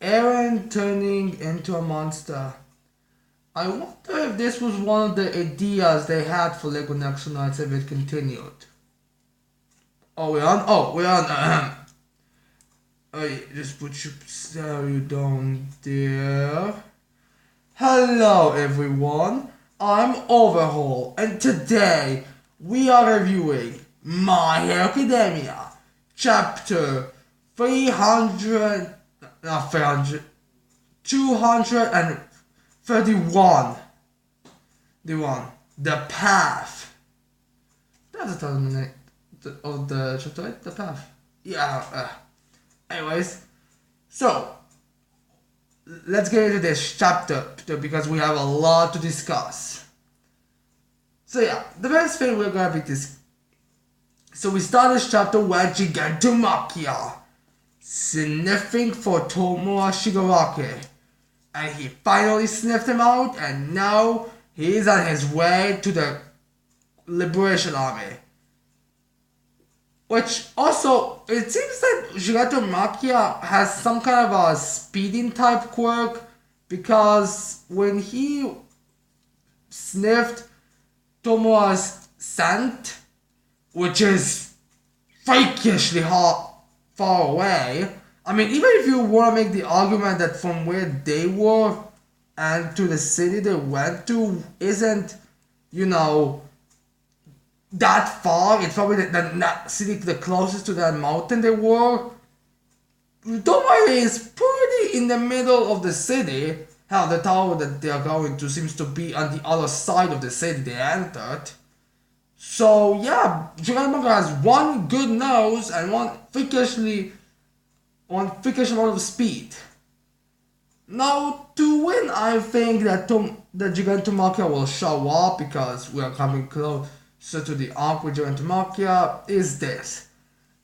Aaron turning into a monster. I wonder if this was one of the ideas they had for Lego Next Nights if it continued. Oh, we're on? Oh, we're on. Oh, yeah, just put your stereo down there. Hello, everyone. I'm Overhaul, and today we are reviewing My Hero Academia, chapter 300, not 300, 231. The Path. That's the name of the chapter, right? The Path. Yeah. Anyways, so let's get into this chapter because we have a lot to discuss. So yeah, the first thing we're gonna be this. So we start this chapter with Gigantomachia sniffing for Tomoa Shigaraki, and he finally sniffed him out, and now he's on his way to the Liberation Army. Which also, it seems that Gigantomachia has some kind of a speeding type quirk, because when he sniffed Tomoa's scent, which is freakishly far away. I mean, even if you want to make the argument that from where they were and to the city they went to isn't, that far. It's probably the city the closest to that mountain they were. Tomoe is pretty in the middle of the city. Hell, the tower that they are going to seems to be on the other side of the city they entered. So yeah, Gigantomachia has one good nose and one freakish amount of speed. Now, to win, I think that Gigantomachia will show up because we are coming closer to the arc with Gigantomachia. Is this?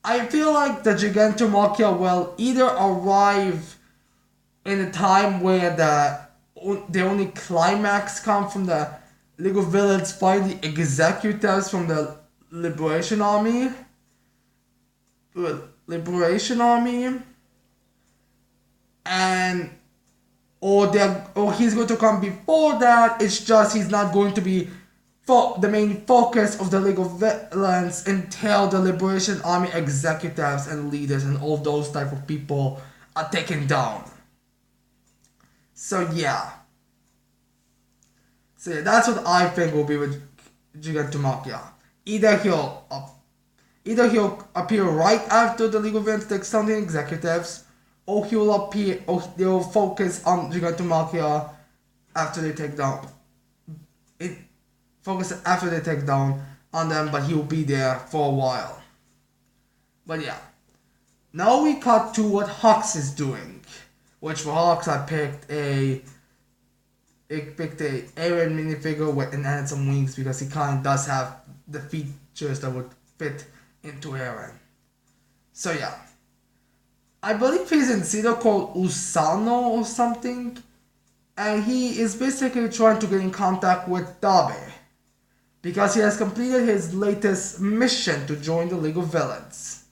I feel like the Gigantomachia will either arrive in a time where the only climax comes from the League of Villains fight the executives from the Liberation Army, and or he's going to come before that. It's just he's not going to be the main focus of the League of Villains until the Liberation Army executives and leaders and all those type of people are taken down. So yeah, that's what I think will be with Gigantomachia. Either he'll appear right after the League of Villains takes down the executives, or they'll focus on Gigantomachia after they take down on them, but he'll be there for a while. But yeah. Now we cut to what Hux is doing. Which for Hux I picked a Aaron minifigure with and added some wings because he kinda does have the features that would fit into Aaron. So yeah. I believe he's in Cedar called Usano or something. And he is basically trying to get in contact with Dabe, because he has completed his latest mission to join the League of Villains.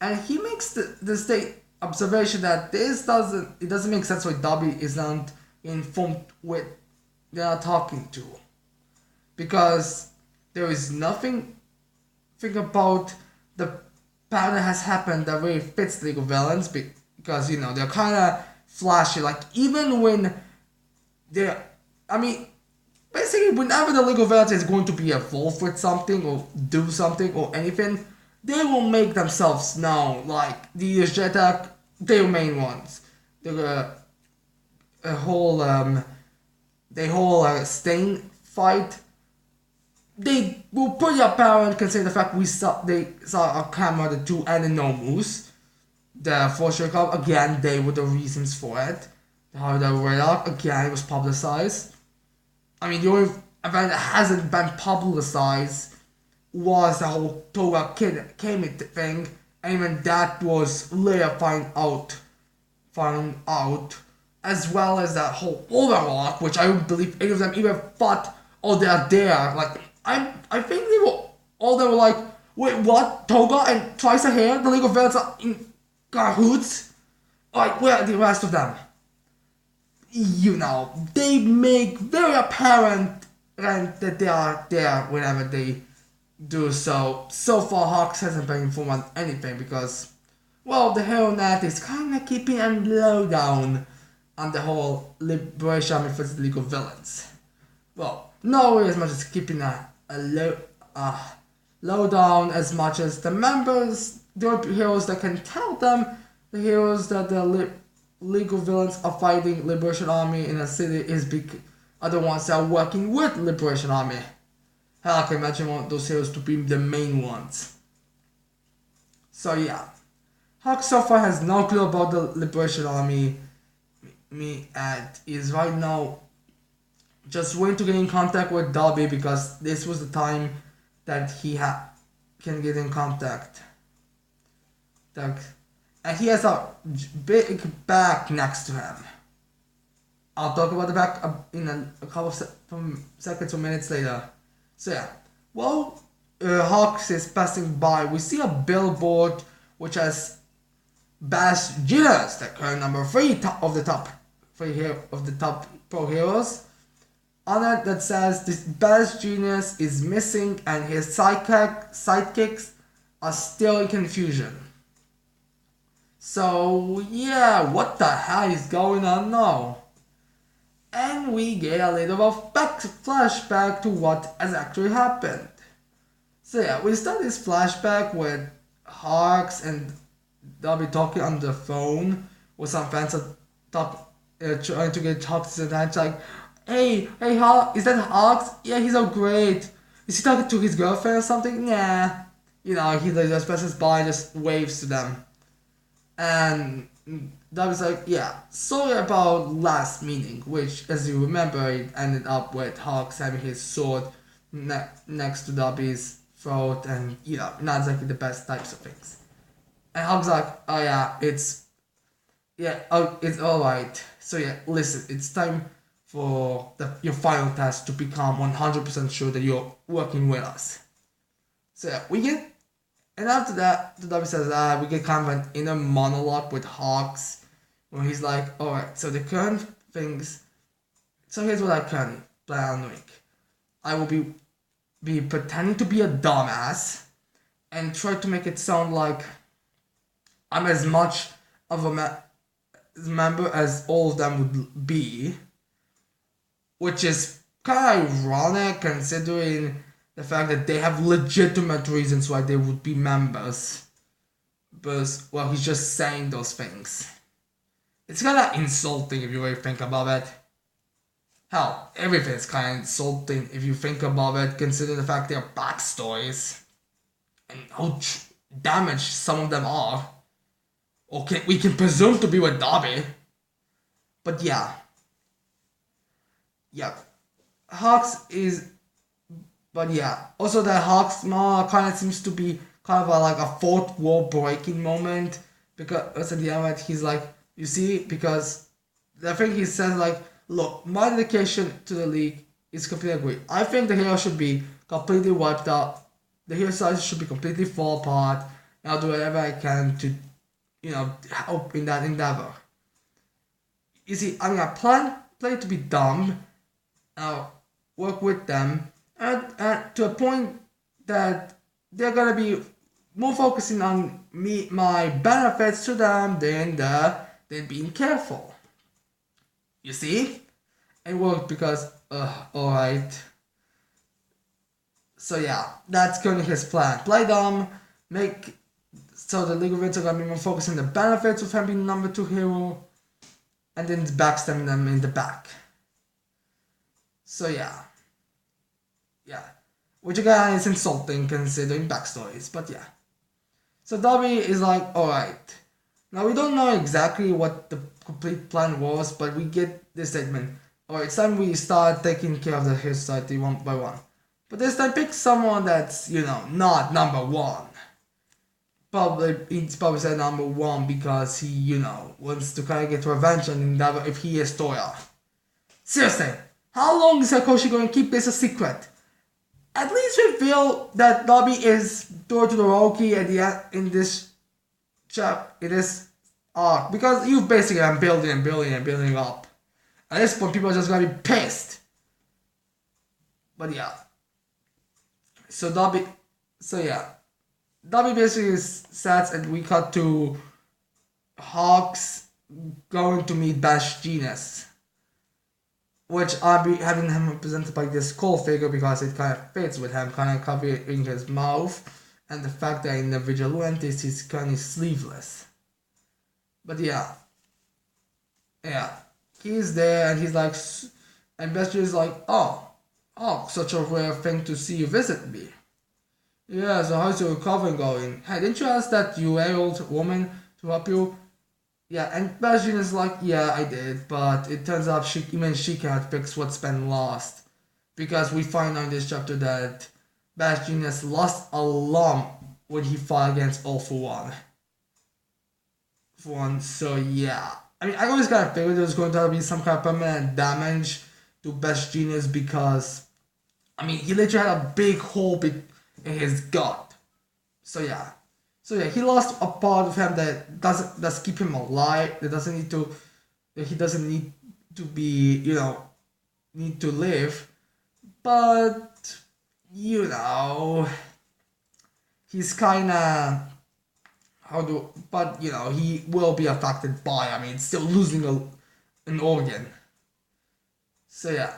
And he makes the state observation that it doesn't make sense why Dabe is not informed with they are talking to, because there is nothing about the pattern that has happened that really fits the League of Villains, because they're kind of flashy. Like even when basically whenever the League of Villains is going to be involved with something or do something or anything, they will make themselves known. Like the Jetak, they're main ones. The whole Stain fight. They were pretty apparent considering the fact they saw a camera, the two Aninomus. The Fortune Club, again, they were the reasons for it. How they were out, again, it was publicized. I mean, the only event that hasn't been publicized was the whole Toga Kami thing, and even that was later found out, as well as that whole Overlock, which I don't believe any of them even thought, oh, they're there. Like, I think they were like, Wait, what? Toga and Twice a Hair, the League of Villains are in cahoots? Like, where are the rest of them? You know, they make very apparent that they are there whenever they do so. So far, Hawks hasn't been informed on anything because, well, the Hero Net is kind of keeping a lowdown on the whole Liberation Army versus the League of Villains. Well, not really as much as keeping a lowdown as much as the members, the heroes that can tell them, the heroes that the League of Villains are fighting Liberation Army in a city are the ones that are working with Liberation Army. Hell, I can imagine one of those heroes to be the main ones. So yeah, Hawk so far has no clue about the Liberation Army. And is right now just waiting to get in contact with Dobby because this was the time that he can get in contact. And he has a big bag next to him. I'll talk about the bag in a couple of seconds or minutes later. So yeah, while Hawks is passing by, we see a billboard which has Bash Genius, the current number 3 of the top pro heroes. On it that says this Bash Genius is missing and his sidekicks are still in confusion. So yeah, what the hell is going on now? And we get a little of flashback to what has actually happened. So yeah, we start this flashback with Hawks and Dobby talking on the phone with some fans trying to get Hawks' attention, like, hey, Hawks, is that Hawks? Yeah, he's so great. Is he talking to his girlfriend or something? Nah. You know, he just passes by and just waves to them. And Dobby's like, yeah, sorry about last meeting, which, as you remember, it ended up with Hawks having his sword next to Dobby's throat and, you know, not exactly the best types of things. And Hawks like, oh yeah, it's alright. So yeah, listen, it's time for your final test to become 100% sure that you're working with us. So yeah, and after that, the Dobby says, we get kind of an inner monologue with Hawks, where he's like, alright, so the current things, so here's what I can plan on doing. I will be pretending to be a dumbass, and try to make it sound like I'm as much of a member as all of them would be, which is kind of ironic considering the fact that they have legitimate reasons why they would be members. But, well, he's just saying those things. It's kind of insulting if you really think about it. Hell, everything's kind of insulting if you think about it, considering the fact their backstories and how damaged some of them are. Okay, we can presume to be with Dobby. But yeah. Yeah. But yeah. Also that Hawks kind of seems to be kind of like a fourth wall breaking moment. Because at the end he's like, you see, because I think he says like, look, my dedication to the league is completely agreed. I think the hero should be completely wiped out. The hero side should be completely fall apart. And I'll do whatever I can to, you know, help in that endeavor. You see, I mean, I play to be dumb. I'll work with them. And to a point that they're gonna be more focusing on my benefits to them than being careful. You see? It worked because, alright. So yeah, that's currently his plan. Play dumb, so the League of Villains are gonna be more focused on the benefits of him being number 2 hero, and then backstabbing them in the back. So yeah. Which again is insulting considering backstories, but yeah. So Dobby is like, alright. Now we don't know exactly what the complete plan was, but we get this statement. Alright, it's time we start taking care of the Hero Society one by one. But this time pick someone that's, you know, not number 1. He's probably said number 1 because he, you know, wants to kind of get revenge on endeavor if he is Toya. Seriously, how long is Hakoshi going to keep this a secret? at least we feel that Dobby is door to the Roki at the end in this in this arc, because you basically are building and building and building up. At this point, people are just gonna be pissed. But yeah, so Dobby, so yeah, Dobby basically is sad, and we cut to Hawks going to meet Bash Genius, which I'll be having him represented by this skull figure because it kind of fits with him, kind of covering his mouth, and the fact that in the Vigilantes he's kind of sleeveless. But yeah, he's there and he's like, and Bash is like, oh, such a rare thing to see you visit me. Yeah, so how's your recovery going? Hey, didn't you ask that old woman to help you? Yeah, and Bastion is like, yeah, I did, but it turns out even she can't fix what's been lost. Because we find out in this chapter that Bastion has lost a lump when he fought against All For One. So yeah. I mean, I always kind of figured there was going to be some kind of permanent damage to Best Genius because, I mean, he literally had a big hole in his gut. So yeah, he lost a part of him that's keep him alive. That doesn't need to. That he doesn't need to be. Need to live. But he's kind of But he will be affected by. I mean, still losing an organ. So yeah,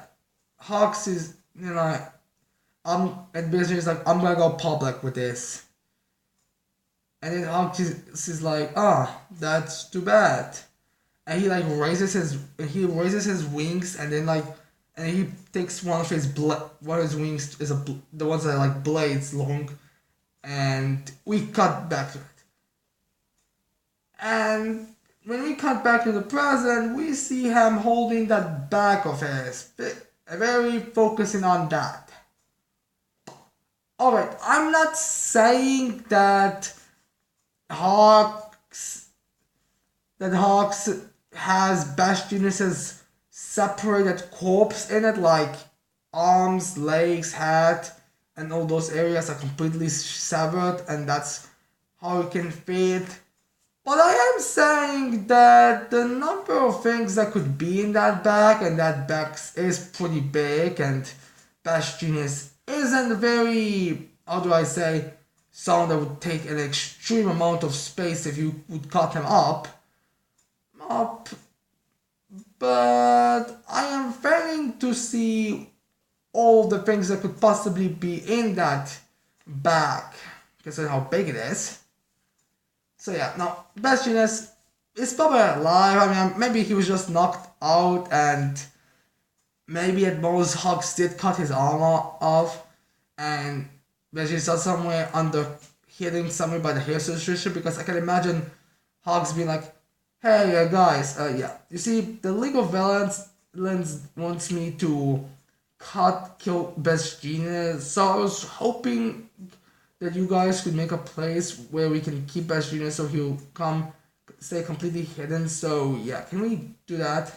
Hawks is and basically he's like, I'm gonna go public with this. And then Hawks is like, that's too bad. And he raises his wings, and then he takes one of his wings is the ones that are like blades long, and we cut back to it. And when we cut back to the present, we see him holding that bag of his, very focusing on that. Alright, I'm not saying that Hawks has Bastionis's separated corpse in it, like arms, legs, head, and all those areas are completely severed, and that's how it can fit. But I am saying that the number of things that could be in that bag, and that bag is pretty big, and Bastionis isn't very, how do I say, someone that would take an extreme amount of space if you would cut him up. But I am failing to see all the things that could possibly be in that bag, considering how big it is. So yeah, now Bastionis is probably alive. I mean, maybe he was just knocked out, and maybe at most Hawks did cut his armor off, and Bastionis is somewhere hidden somewhere by the hair situation, because I can imagine Hawks being like, hey guys, you see, the League of Villains wants me to kill Best Genius, so I was hoping that you guys could make a place where we can keep Best Genius so he'll stay completely hidden. So yeah, can we do that?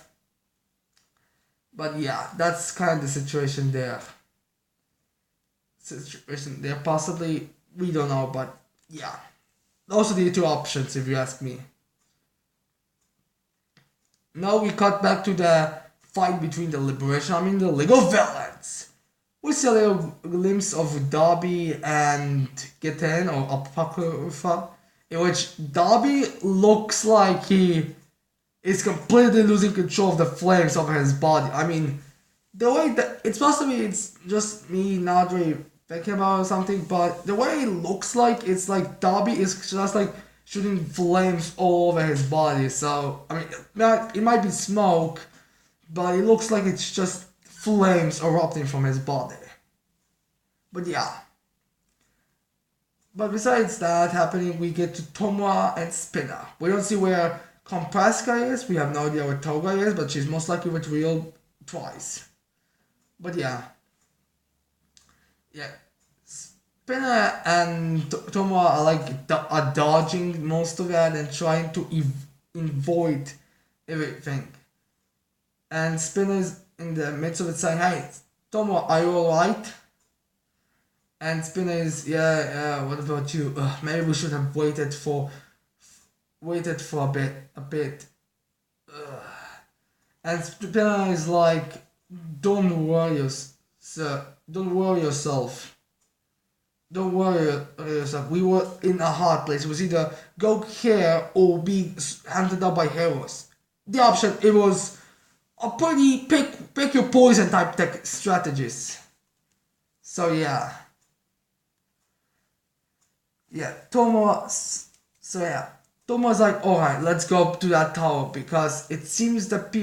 But yeah, that's kind of the situation there. Possibly, we don't know, but yeah. Those are the two options if you ask me. Now we cut back to the fight between the the League of Villains. We see a little glimpse of Darby and Geten, or Apocrypha, in which Darby looks like he is completely losing control of the flames over his body. I mean, the way that it's just me not really thinking about something, but the way it looks like, it's like Darby is just like shooting flames all over his body. So I mean, it might be smoke, but it looks like it's just flames erupting from his body. But yeah. But besides that happening, we get to Tomoa and Spinner. We don't see where Kompreska is. We have no idea where Toga is, but she's most likely with Real twice. But yeah. Yeah. Spinner and Tomoa are dodging most of that and trying to avoid everything. And Spinner is in the midst of it saying, hey, Tomoa, are you alright? And Spinner is, yeah, what about you? Maybe we should have waited for a bit. Ugh. And Spinner is like, don't worry, sir, don't worry yourself. Don't worry yourself. We were in a hard place. It was either go here or be hunted out by heroes. The option, it was a pretty pick your poison type tech strategies. So yeah, yeah. Tomo's like, all right, let's go up to that tower because it seems that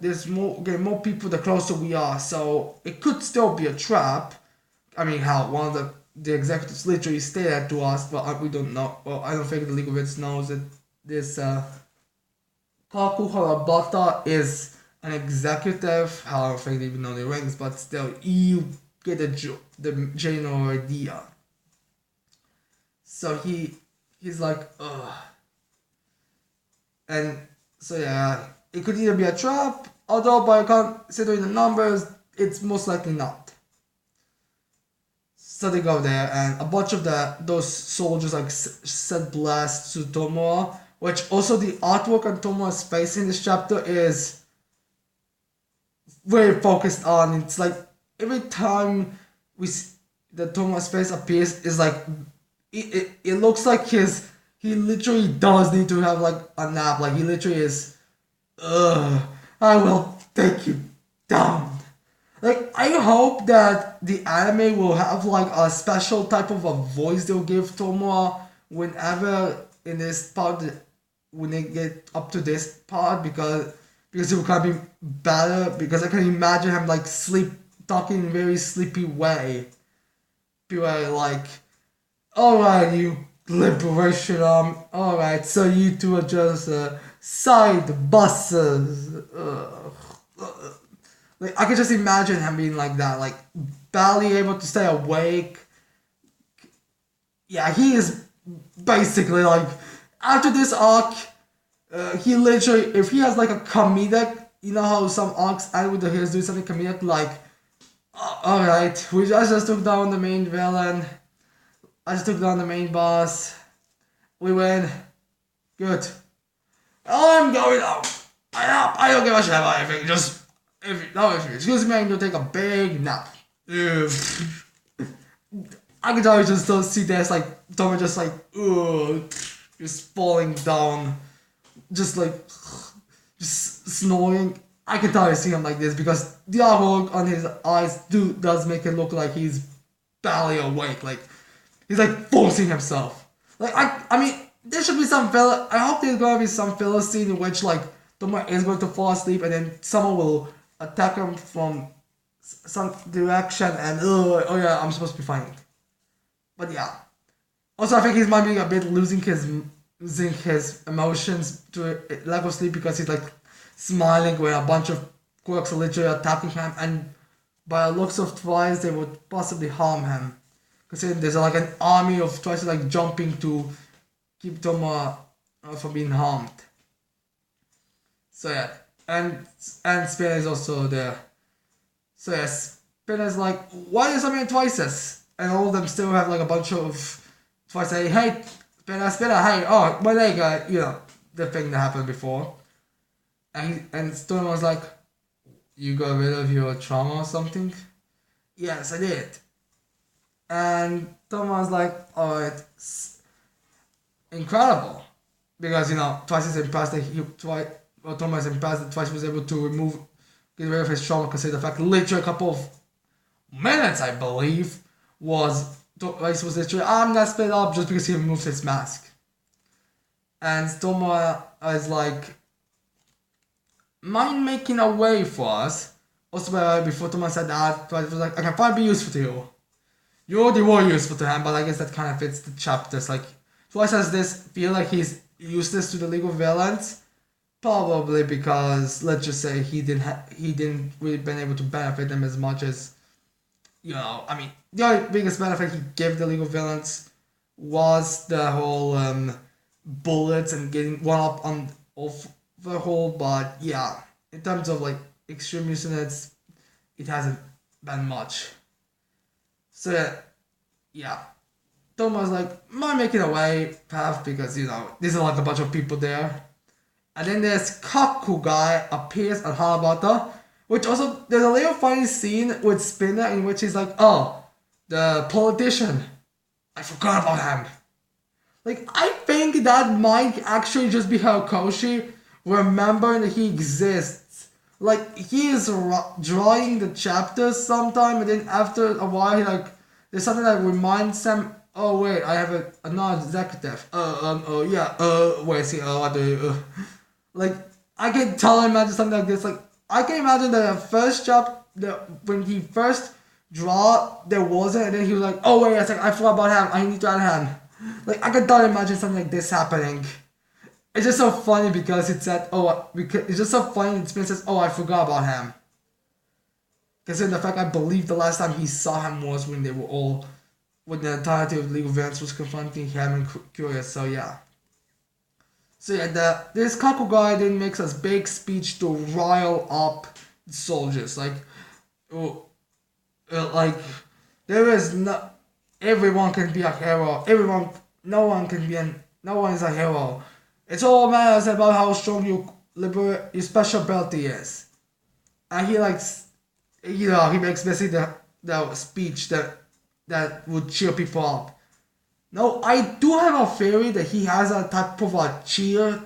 there's more people the closer we are, so it could still be a trap. I mean, how one of the executives literally stated to us, but we don't know. Well, I don't think the League of Legends knows that this Kaku Harabata is an executive. I don't think they even know the ranks, but still, you get the general idea. So he's like, ugh. And so yeah, it could either be a trap, although by considering the numbers, it's most likely not. So they go there, and a bunch of those soldiers like set blasts to Tomoa, which also the artwork on Tomoa's face in this chapter is very focused on. It's like every time the Tomoa's face appears, is like it looks like he literally does need to have like a nap. Like he literally is. Ugh, I will take you down. Like I hope that the anime will have like a special type of a voice they'll give Tomoa whenever in this part when they get up to this part because it will kind of be better because I can imagine him like talking in a very sleepy way. Be like, alright, you liberation arm. Alright, so you two are just side buses. Like I could just imagine him being like that, like barely able to stay awake. Yeah, he is basically like after this arc, he literally if he has like a comedic, you know how some arcs end with the heroes doing something comedic like, all right, I just took down the main villain. I just took down the main boss. We win. Good. I'm going out. I don't give a shit about anything. Just if you excuse me, I'm gonna take a big nap. I can tell you just don't see this like Tomo just like just falling down, just like just snoring. I can tell you see him like this because the artwork on his eyes does make it look like he's barely awake. Like he's like forcing himself. Like I mean there should be some filler. I hope there's gonna be some filler scene in which like Tomo is going to fall asleep and then someone will attack him from some direction and oh yeah I'm supposed to be fine. But yeah. Also I think he's might be a bit losing his emotions to a lack of sleep because he's like smiling when a bunch of quirks are literally attacking him and by the looks of Twice they would possibly harm him. Considering there's like an army of Twice like jumping to keep Toma from being harmed. So yeah. And Spinner is also there. So yes, Spinner's like, why is so many Twices? And all of them still have like a bunch of Twice say, hey, Spinner, hey, oh, my leg, the thing that happened before. And Stone was like, you got rid of your trauma or something? Yes, I did. And Tom was like, alright, incredible. Because, Twice is impressed that Tom is impressed that Twice was able to get rid of his trauma, considering the fact literally a couple of minutes, I believe, Twice was literally, I'm not split up just because he removed his mask. And Toma is like, mind making a way for us? Also, by the way, before Toma said that, Twice was like, I can finally be useful to you. You already were useful to him, but I guess that kind of fits the chapters. Like, Twice has this feel like he's useless to the League of Villains, probably because let's just say he didn't really been able to benefit them as much as I mean the only biggest benefit he gave the League of Villains was the whole bullets and getting one up on off the whole. But yeah, in terms of like extreme units, it hasn't been much. So yeah, yeah. Thomas like might make it away path because there's like a bunch of people there. And then this Kaku guy appears at Hanabata, which also there's a little funny scene with Spinner in which he's like, oh, the politician. I forgot about him. Like, I think that might actually just be how Koshi remembering that he exists. Like, he is drawing the chapters sometime, and then after a while, there's something that reminds him, oh wait, I have a non-executive. Where is he? What do you, Like, I can totally imagine something like this. Like, I can imagine the first chapter, when he first draw, there wasn't, and then he was like, oh wait a second, I forgot about him, I need to add him. Like, I can totally imagine something like this happening. It's just so funny because it said, it's just so funny, it says, oh, I forgot about him. Considering the fact I believe the last time he saw him was when when the entirety of League of Legends was confronting him and Curious, so yeah. So yeah, this Kaku guy then makes a big speech to rile up soldiers. Like, there is no, everyone can be a hero. No one is a hero. It's all matters about how strong your special ability is. And he he makes basically the speech that would cheer people up. Now, I do have a theory that he has a type of a cheer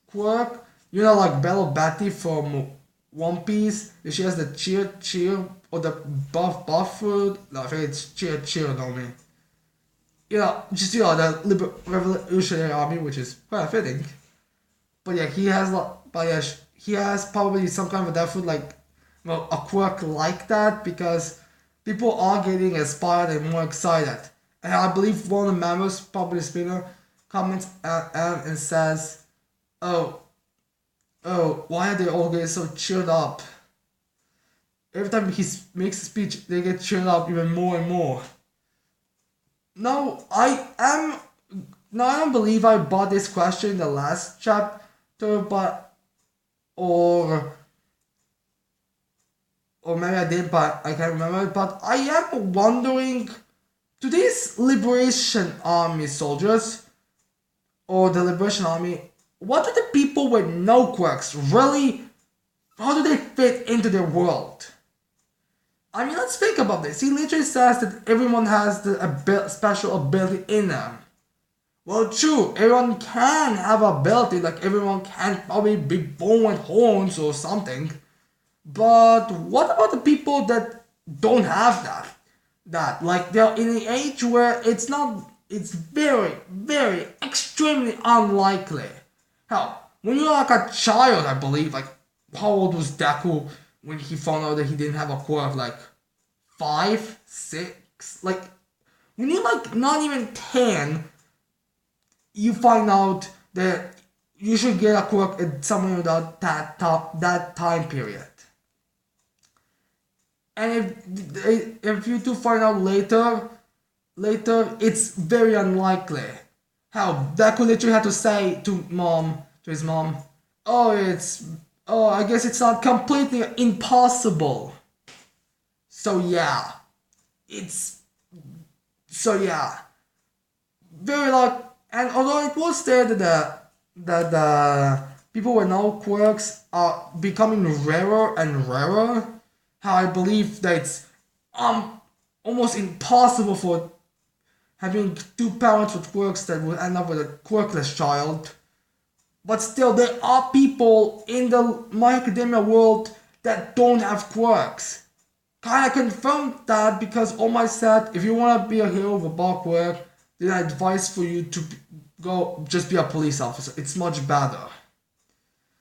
quirk. Like Bella Batty from One Piece. She has the cheer, or the buff food. No, I think it's cheer normally. Just, the Revolutionary Army, which is quite fitting. But yeah, he has probably some kind of a food, a quirk like that, because people are getting inspired and more excited. And I believe one of the members, probably Spinner, comments and says, oh, why are they all getting so cheered up? Every time he makes a speech, they get cheered up even more and more. I don't believe I bought this question in the last chapter, or maybe I did, but I can't remember. But I am wondering, do these Liberation Army soldiers, or the Liberation Army, what do the people with no quirks really, how do they fit into their world? I mean, let's think about this. He literally says that everyone has the special ability in them. Well, true, everyone can have ability, like everyone can probably be born with horns or something. But what about the people that don't have that? Like, they're in the age where it's very, very, extremely unlikely. Hell, when you're like a child, I believe, like, how old was Deku when he found out that he didn't have a quirk? Like 5, 6? Like, when you're like not even 10, you find out that you should get a quirk at somewhere without that time period. And if you do find out later, it's very unlikely. How Deku literally had to say to his mom, I guess it's not completely impossible. So yeah, very like, and although it was said that the people with no quirks are becoming rarer and rarer, how I believe that it's almost impossible for having two parents with quirks that will end up with a quirkless child. But still, there are people in the My Academia world that don't have quirks. Kinda confirmed that because Omai said, if you wanna be a hero with a bar quirk, then I advise for you to go just be a police officer. It's much better.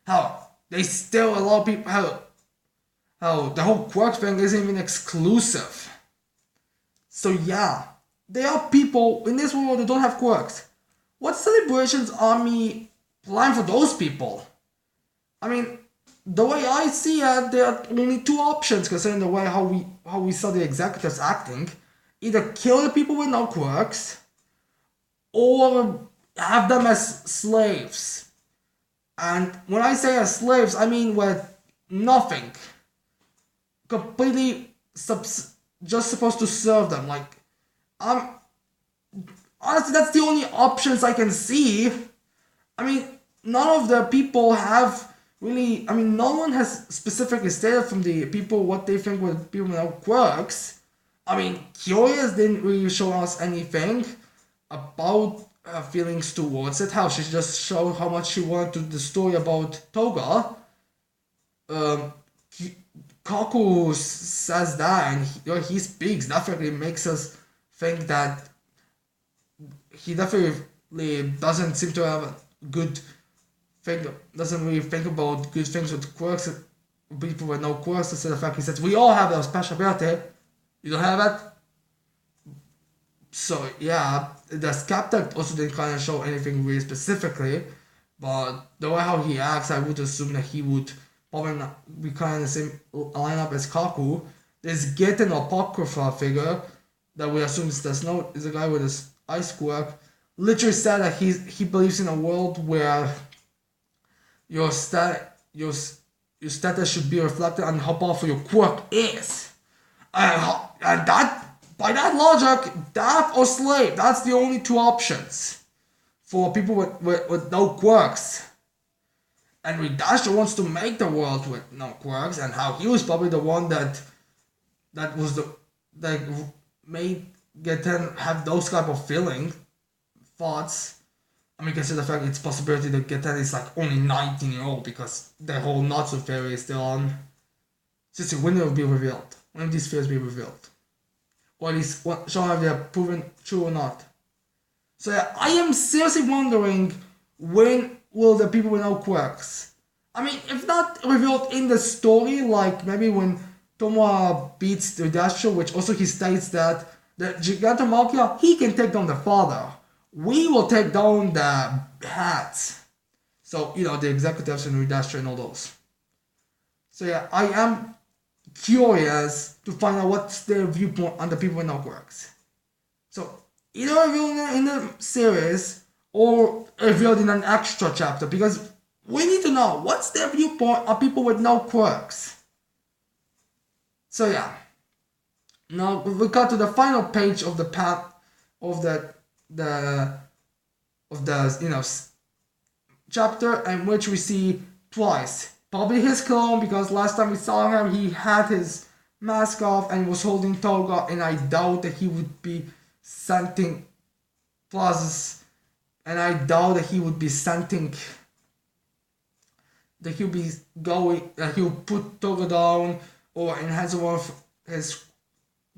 Hell, they still, a lot of people, hell, the whole quirk thing isn't even exclusive. So yeah, there are people in this world that don't have quirks. What's the Liberation's Army plan for those people? I mean, the way I see it, there are only two options considering the way how we saw the executives acting. Either kill the people with no quirks, or have them as slaves. And when I say as slaves, I mean with nothing. Completely just supposed to serve them. Like, honestly, that's the only options I can see. I mean, none of the people have really. I mean, no one has specifically stated from the people what they think with people without quirks. I mean, Curious didn't really show us anything about feelings towards it. How she just showed how much she wanted to the story about Toga. Um, Kaku says that, and he speaks definitely makes us think that he definitely doesn't seem to have a good think, doesn't really think about good things with quirks, people with no quirks. Instead of the fact he says we all have a special ability. You don't have it. So yeah, the Skeptic also didn't kind of show anything really specifically, but the way how he acts, I would assume that he would probably not be kind of the same lineup as Kaku. There's Gitten Apocrypha figure that we assume is the Snow is a guy with his ice quirk. Literally said that he believes in a world where your status should be reflected on how powerful your quirk is. And that by that logic, death or slave, that's the only two options for people with no quirks. And Redasher wants to make the world with no quirks, and how he was probably the one that was the that made Geten have those type of thoughts. I mean, consider the fact it's possibility that Geten is like only 19-year-old because the whole Natsu theory is still on. Just when it will be revealed. When these theories be revealed. Or at least show if they are proven true or not. So yeah, I am seriously wondering when will the people with no quirks. I mean, if not revealed in the story, like maybe when Tomoa beats the Dasher, which also he states that the Gigantomachia, he can take down the father. We will take down the hats. So, the executives and Redasher and all those. So yeah, I am curious to find out what's their viewpoint on the people with no quirks. So, either revealed in the series or revealed in an extra chapter, because we need to know what's their viewpoint on people with no quirks. So yeah. Now we got to the final page of the path of the chapter, in which we see twice. Probably his clone, because last time we saw him he had his mask off and was holding Toga, and I doubt that he would be sending plus, and I doubt that he would be sending that he'll be going that he'll put Toga down or enhance one of his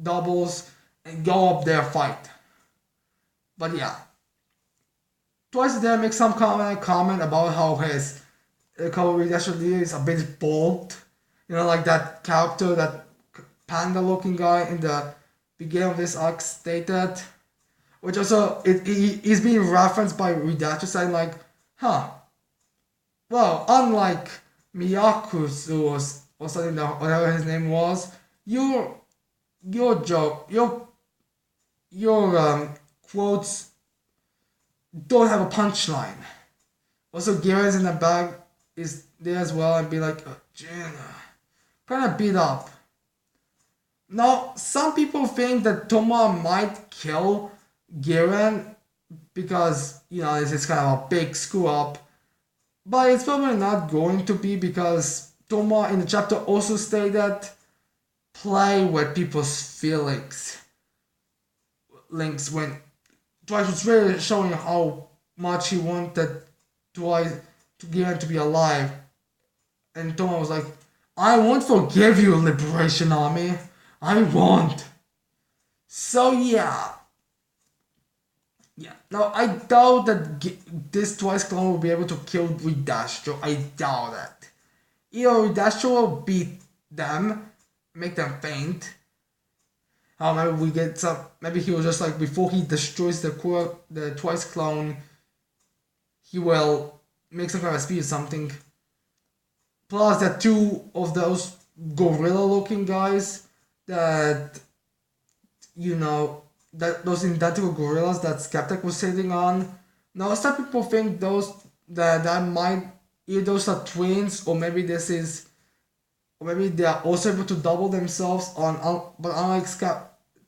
doubles and go up there fight. But yeah. Twice there make some comment about how his Kaori Dasher is a bit bald. Like that character, that panda looking guy in the beginning of this arc stated. Which also, he's being referenced by Ridachi saying like, well, unlike Miyakuzu or something, whatever his name was, your joke, your quotes don't have a punchline. Also, Gira's in the back is there as well and be like, Jin, kind of beat up. Now, some people think that Tomoa might kill Giran because, this is kind of a big screw up. But it's probably not going to be, because Tomoa in the chapter also stated play with people's feelings. Links when Twice was really showing how much he wanted Twice to Giran to be alive. And Tomoa was like, I won't forgive you, Liberation Army. I won't. So yeah. Yeah. Now I doubt that this Twice clone will be able to kill Ridastro. I doubt that. Either Ridastro will beat them, make them faint. Maybe we get some. Maybe he will just like before he destroys the Twice clone, he will make some kind of speed or something. Plus, there are two of those gorilla-looking guys that that those identical gorillas that Skeptic was sitting on. Now, some people think that might either those are twins, or maybe maybe they are also able to double themselves but unlike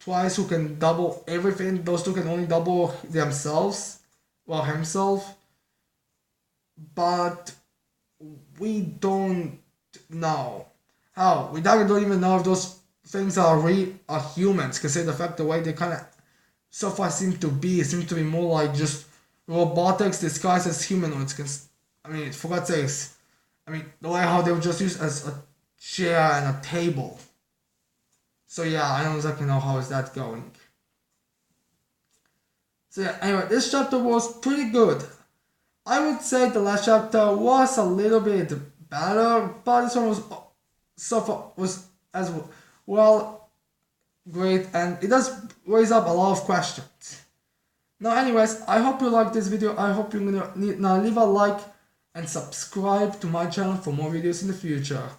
twice who can double everything. Those two can only double themselves, well, himself. But we don't know how. We don't even know if those things are humans. Consider the fact the way they kind of so far seem to be more like just robotics disguised as humanoids. Cause I mean, for God's sakes, I mean the way how they were just used as a chair and a table. So yeah, I don't exactly know how is that going. So yeah, anyway, this chapter was pretty good. I would say the last chapter was a little bit better, but this one was so far was as well great, and it does raise up a lot of questions. Now, anyways, I hope you like this video. I hope you're gonna now leave a like and subscribe to my channel for more videos in the future.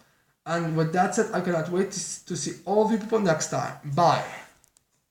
And with that said, I cannot wait to see all of you people next time. Bye.